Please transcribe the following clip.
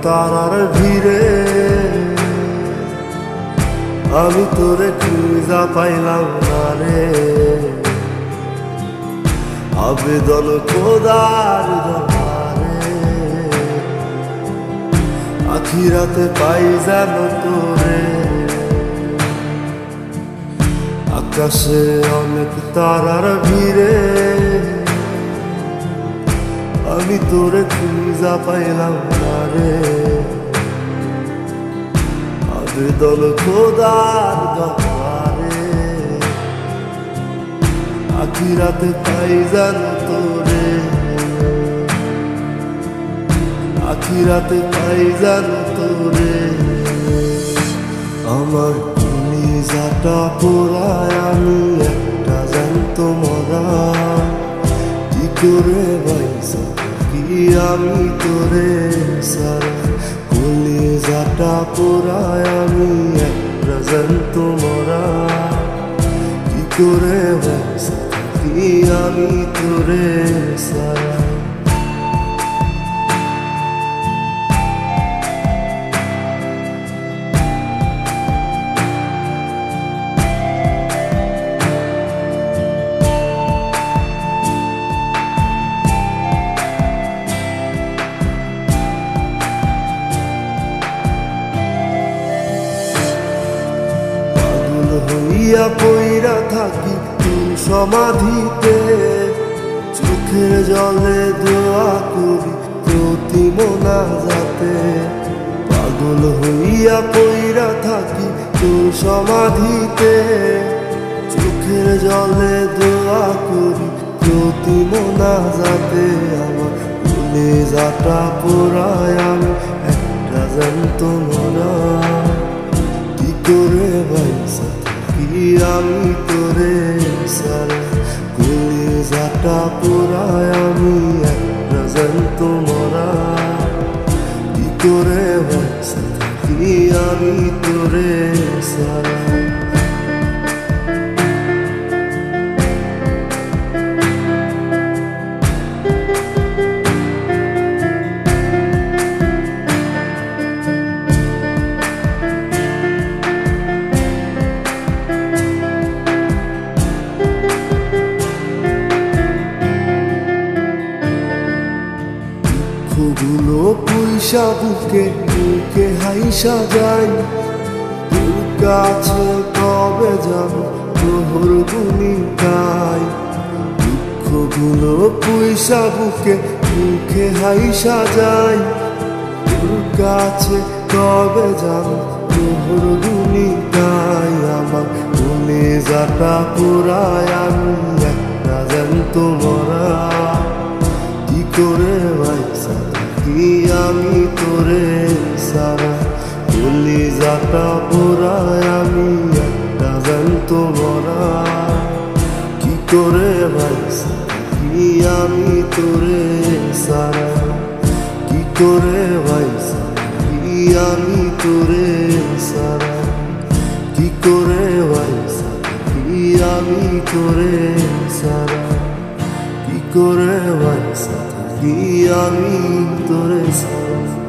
তারার ভিড়ে আমি তোরে খুঁজা পাইলাম না রে। আবেদন খোদার দরবারে আখিরাতে পাই যেন তোরে। আকাশে অনেক তারার ভিড়ে আমি তোরে খুঁজা পাইলাম না রে। আবেদন খোদার দরবারে আখিরাতে পাই যেন তোরে। আখিরাতে পাই যেন তোরে। আমার কলিজাটা পোড়ায় আমি একটা জ্যান্ত মরা। কি করে বাইসা থাকি আমি তোরে সারা। কলিজাটা পোড়ায় আমি একটা জ্যান্ত মরা। কি করে বাইসা থাকি আমি তোরে সারা। হইয়া পইরা থাকি তোর সমাধিতে। চোখের জলে দোয়া করি প্রতি মোনাজাতে। পাগল হইয়া পইরা থাকি তোর সমাধিতে। চোখের জলে দোয়া করি প্রতি মোনাজাতে। আমার কলিজাটা পোড়ায় আমি একটা জ্যান্ত মরা। কি করে বাইসা থাকি আমি তোরে সারা। কলিজাটা পোড়ায় আমি একটা জ্যান্ত মরা। কি করে বাইসা থাকি আমি তোরে সারা। দুঃখগুলো পুইসা বুকে বুকে হাইসা যাই। তোর কাছে কবে যাব তোর ভূমিকায়। দুঃখগুলো পুইসা বুকে বুকে হাইসা যাই। তোর কাছে কবে যাব তোর ভূমিকায়। আমার কলিজাটা পোড়ায় আমি একটা জ্যান্ত মরা। কি করে বাইসা থাকি আমি তোরে সারা। কলিজাটা পোড়ায় আমি একটা জ্যান্ত মরা। কি করে বাইসা থাকি আমি তোরে সারা। কি করে বাইসা থাকি আমি তোরে সারা। কি করে বাইসা থাকি আমি তোরে সারা। কি করে বাইসা থাকি আমি তোরে সারা।